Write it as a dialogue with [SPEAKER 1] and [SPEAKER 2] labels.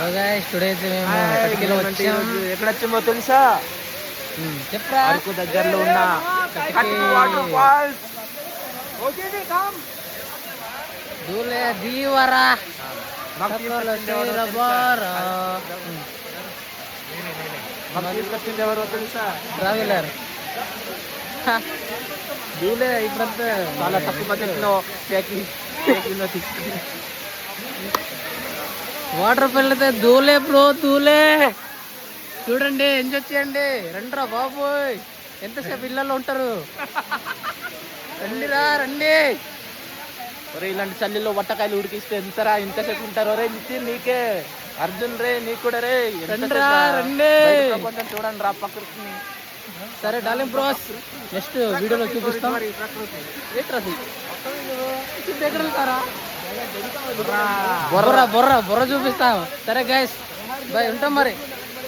[SPEAKER 1] Today అయితే మేము కటికీలో వచ్చాం.
[SPEAKER 2] ఎక్కడ వచ్చామో తెలుసా?
[SPEAKER 1] చెప్పరా
[SPEAKER 2] అరకు దగ్గరలో ఉన్న కటికి వాటర్ ఫాల్స్.
[SPEAKER 1] దూలే దీవరా
[SPEAKER 2] మాకు తీసుకొచ్చింది ఎవరో తెలుసా?
[SPEAKER 1] ట్రావెలర్ దూలే ఇప్పుడంతా
[SPEAKER 2] చాలా తక్కువ బడ్జెట్లో ప్యాకింగ్లో తీసుకుని
[SPEAKER 1] వాటర్ పెళ్ళితే దూలే బ్రో దూలే చూడండి ఎంజాయ్ చేయండి. రండిరా బాబోయ్, ఎంతసేపు ఇళ్ళల్లో ఉంటారు, రండిరా రండి.
[SPEAKER 2] ఒరే ఇలాంటి చల్లిలో వట్టకాయలు ఉడికిస్తే ఎంతరా ఇంతసేపు ఉంటారు? ఒరే నితిన్ నీకే, అర్జున్ రే నీకు కూడా రే,
[SPEAKER 1] రండిరా రండి.
[SPEAKER 2] కొంచెం చూడండి రా ప్రకృతిని.
[SPEAKER 1] సరే డార్లింగ్ బ్రోస్, నెక్స్ట్ వీడియోలో చూపిస్తాం. బొర్ర బొర్ర బొర్ర చూపిస్తాం. సరే గైస్ బాయ్, ఉంటాం మరి.